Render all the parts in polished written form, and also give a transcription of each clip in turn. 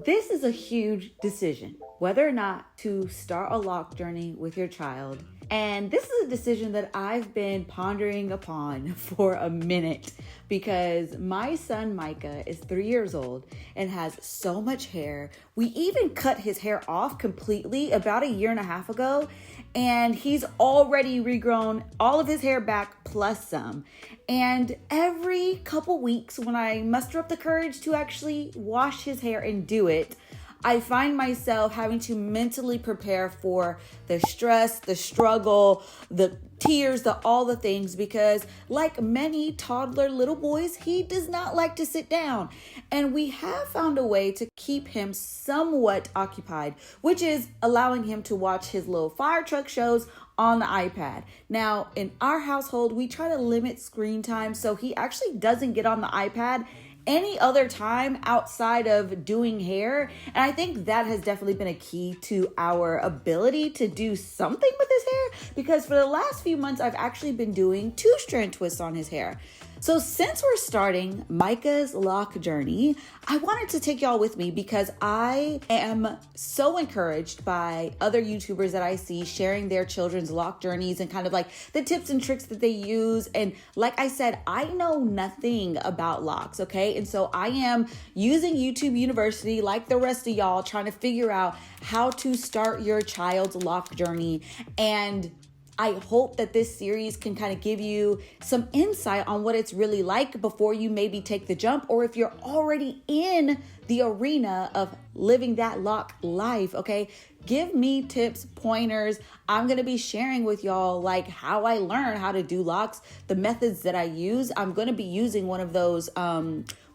This is a huge decision, whether or not to start a loc journey with your child. And this is a decision that I've been pondering upon for a minute because my son Micah is 3 years old and has so much hair. We even cut his hair off completely about 1.5 years ago, and he's already regrown all of his hair back plus some. And every couple weeks when I muster up the courage to actually wash his hair and do it, I find myself having to mentally prepare for the stress, the struggle, the tears, all the things, because like many toddler little boys, he does not like to sit down. And we have found a way to keep him somewhat occupied, which is allowing him to watch his little fire truck shows on the iPad. Now, in our household, we try to limit screen time, so he actually doesn't get on the iPad any other time outside of doing hair. And I think that has definitely been a key to our ability to do something with his hair, because for the last few months, I've actually been doing 2-strand twists on his hair. So since we're starting Micah's loc journey, I wanted to take y'all with me because I am so encouraged by other YouTubers that I see sharing their children's loc journeys and kind of like the tips and tricks that they use. And like I said, I know nothing about locs, okay? And so I am using YouTube University like the rest of y'all, trying to figure out how to start your child's loc journey. And I hope that this series can kind of give you some insight on what it's really like before you maybe take the jump, or if you're already in the arena of living that loc life, okay? Give me tips, pointers. I'm going to be sharing with y'all like how I learn how to do locs, the methods that I use. I'm going to be using one of those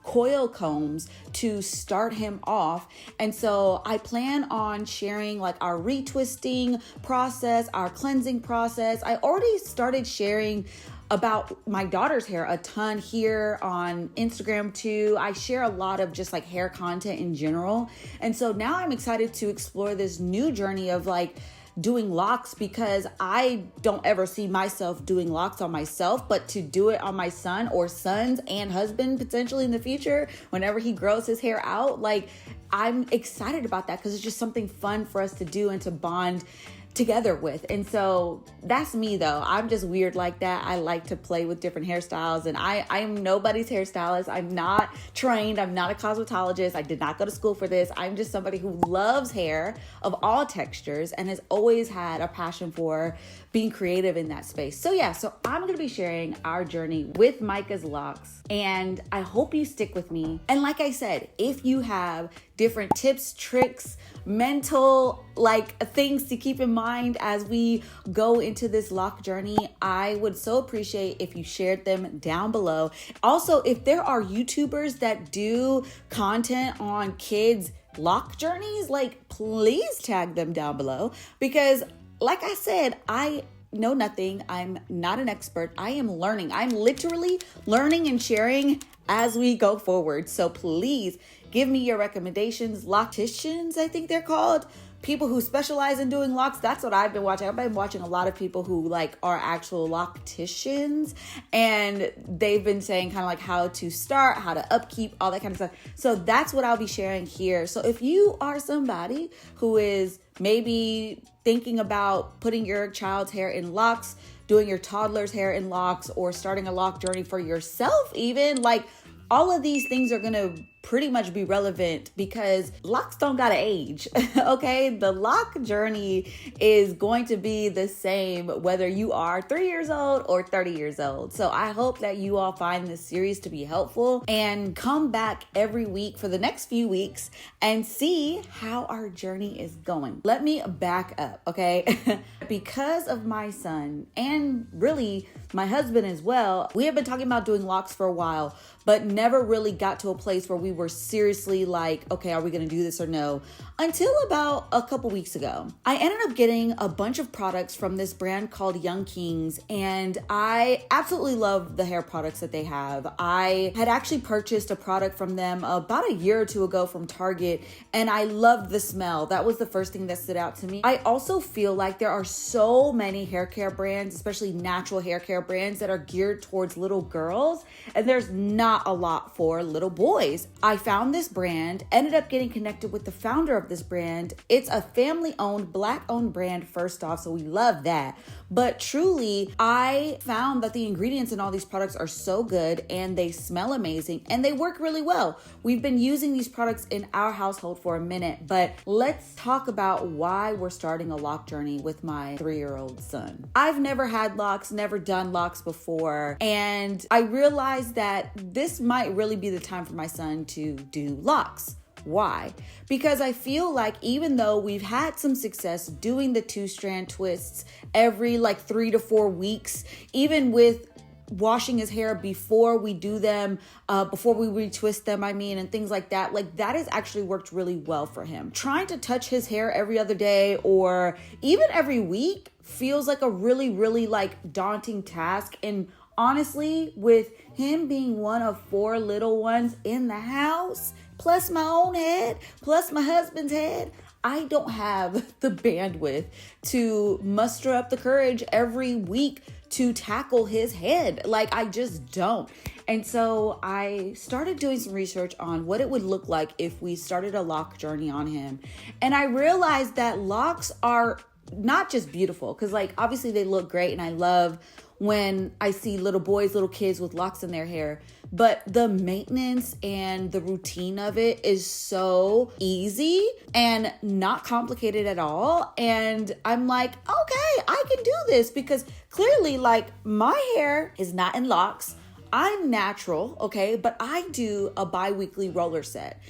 coil combs to start him off. And so I plan on sharing like our retwisting process, our cleansing process. I already started sharing about my daughter's hair a ton here on Instagram too. I share a lot of just like hair content in general. And so now I'm excited to explore this new journey of like doing locs, because I don't ever see myself doing locs on myself, but to do it on my son or sons and husband potentially in the future, whenever he grows his hair out, like I'm excited about that because it's just something fun for us to do and to bond together with. And so that's me though. I'm just weird like that. I like to play with different hairstyles, and I'm nobody's hairstylist. I'm not trained. I'm not a cosmetologist. I did not go to school for this. I'm just somebody who loves hair of all textures and has always had a passion for being creative in that space. So yeah, so I'm going to be sharing our journey with Micah's locs, and I hope you stick with me. And like I said, if you have different tips, tricks, mental like things to keep in mind as we go into this loc journey, I would so appreciate if you shared them down below. Also, if there are YouTubers that do content on kids' loc journeys, like please tag them down below, because like I said, I know nothing. I'm not an expert. I am learning. I'm literally learning and sharing as we go forward. So please give me your recommendations. Locticians, I think they're called. People who specialize in doing locs. That's what I've been watching. I've been watching a lot of people who like are actual locticians, and they've been saying kind of like how to start, how to upkeep, all that kind of stuff. So that's what I'll be sharing here. So if you are somebody who is maybe thinking about putting your child's hair in locs, doing your toddler's hair in locs, or starting a loc journey for yourself even, like all of these things are going to pretty much be relevant because locs don't gotta age, okay? The loc journey is going to be the same whether you are 3 years old or 30 years old. So I hope that you all find this series to be helpful and come back every week for the next few weeks and see how our journey is going. Let me back up, okay? Because of my son and really my husband as well, we have been talking about doing locs for a while, but never really got to a place where we were seriously like, okay, are we going to do this or no? Until about a couple weeks ago. I ended up getting a bunch of products from this brand called Young Kings, and I absolutely love the hair products that they have. I had actually purchased a product from them about a year or two ago from Target, and I loved the smell. That was the first thing that stood out to me. I also feel like there are so many hair care brands, especially natural hair care brands, that are geared towards little girls, and there's not a lot for little boys. I found this brand, ended up getting connected with the founder of this brand. It's a family-owned, Black-owned brand, first off, so we love that. But truly, I found that the ingredients in all these products are so good and they smell amazing and they work really well. We've been using these products in our household for a minute, but let's talk about why we're starting a Loc journey with my 3-year-old son. I've never had locs, never done locs before, and I realized that this might really be the time for my son to do locs. Why? Because I feel like even though we've had some success doing the 2-strand twists every 3 to 4 weeks, even with washing his hair before we do them, before we retwist them, and things like that, that has actually worked really well for him. Trying to touch his hair every other day or even every week feels like a really, really daunting task. And honestly, with him being one of 4 little ones in the house, plus my own head, plus my husband's head, I don't have the bandwidth to muster up the courage every week to tackle his head. I just don't. And so I started doing some research on what it would look like if we started a Loc journey on him. And I realized that locs are not just beautiful, because obviously they look great, and I love when I see little boys, little kids with locs in their hair, but the maintenance and the routine of it is so easy and not complicated at all. And I'm like, okay, I can do this, because clearly my hair is not in locs. I'm natural, okay, but I do a bi-weekly roller set.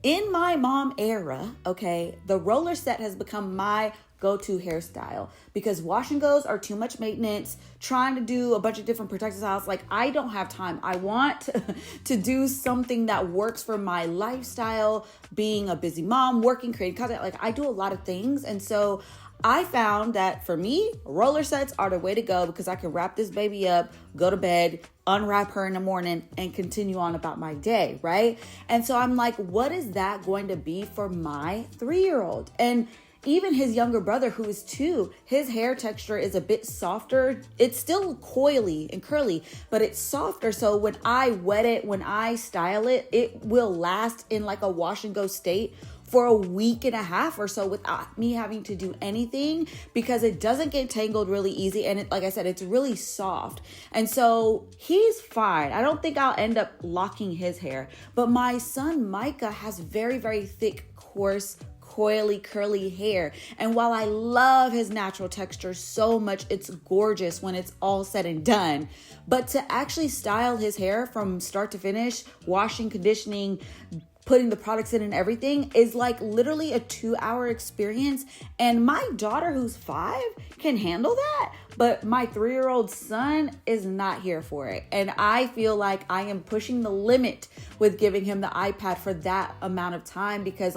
In my mom era, okay, the roller set has become my go-to hairstyle, because wash and goes are too much maintenance. Trying to do a bunch of different protective styles, I don't have time. I want to do something that works for my lifestyle, being a busy mom, working, creating content. I do a lot of things. And so I found that for me, roller sets are the way to go, because I can wrap this baby up, go to bed, unwrap her in the morning, and continue on about my day, right? And so I'm like, what is that going to be for my 3-year-old? And even his younger brother, who is 2, his hair texture is a bit softer. It's still coily and curly, but it's softer. So when I wet it, when I style it, it will last in a wash and go state for a week and a half or so without me having to do anything, because it doesn't get tangled really easy. And like I said, it's really soft. And so he's fine. I don't think I'll end up locking his hair, but my son Micah has very, very thick, coarse, coily, curly hair. And while I love his natural texture so much, it's gorgeous when it's all said and done. But to actually style his hair from start to finish, washing, conditioning, putting the products in and everything is literally a 2-hour experience. And my daughter, who's 5, can handle that. But my 3-year-old son is not here for it. And I feel like I am pushing the limit with giving him the iPad for that amount of time, because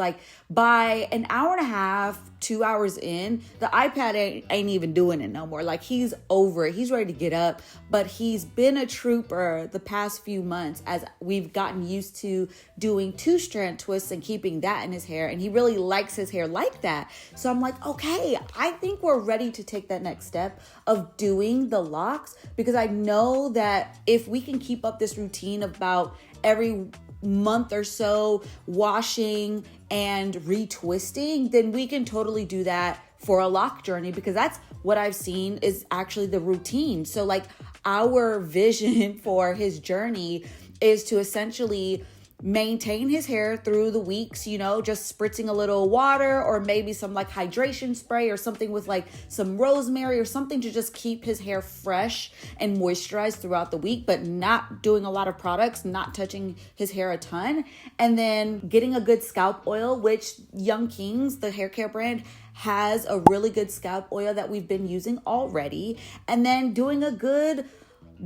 by an hour and a half, 2 hours in, the iPad ain't even doing it no more. He's over it. He's ready to get up, but he's been a trooper the past few months as we've gotten used to doing 2-strand twists and keeping that in his hair. And he really likes his hair like that. So I'm like, okay, I think we're ready to take that next step of doing the locs, because I know that if we can keep up this routine about every month or so washing and retwisting, then we can totally do that for a Loc journey, because that's what I've seen is actually the routine. So our vision for his journey is to essentially maintain his hair through the weeks, just spritzing a little water or maybe some hydration spray or something with some rosemary or something to just keep his hair fresh and moisturized throughout the week, but not doing a lot of products, not touching his hair a ton. And then getting a good scalp oil, which Young Kings, the hair care brand, has a really good scalp oil that we've been using already. And then doing a good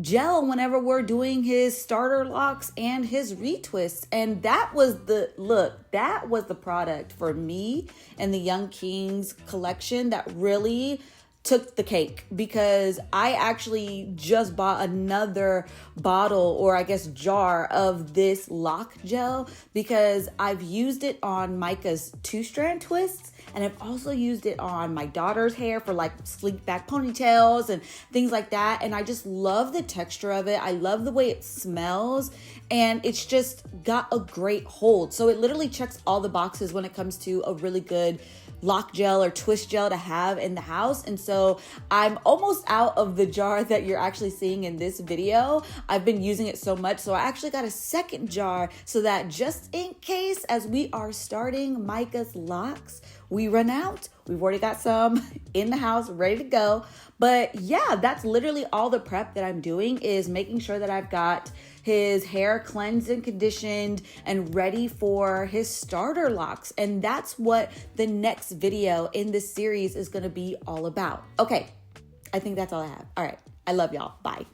gel whenever we're doing his starter locks and his retwists. And that was the product for me and the Young Kings collection that really took the cake, because I actually just bought another bottle, or I guess jar, of this lock gel, because I've used it on Micah's 2-strand twists, and I've also used it on my daughter's hair for sleek back ponytails and things like that. And I just love the texture of it. I love the way it smells. and it's just got a great hold. So it literally checks all the boxes when it comes to a really good lock gel or twist gel to have in the house. And so I'm almost out of the jar that you're actually seeing in this video. I've been using it so much, so I actually got a second jar so that just in case, as we are starting Micah's locks, we run out. We've already got some in the house ready to go. But yeah, that's literally all the prep that I'm doing, is making sure that I've got his hair cleansed and conditioned and ready for his starter locks. And that's what the next video in this series is going to be all about. Okay, I think that's all I have. All right, I love y'all. Bye.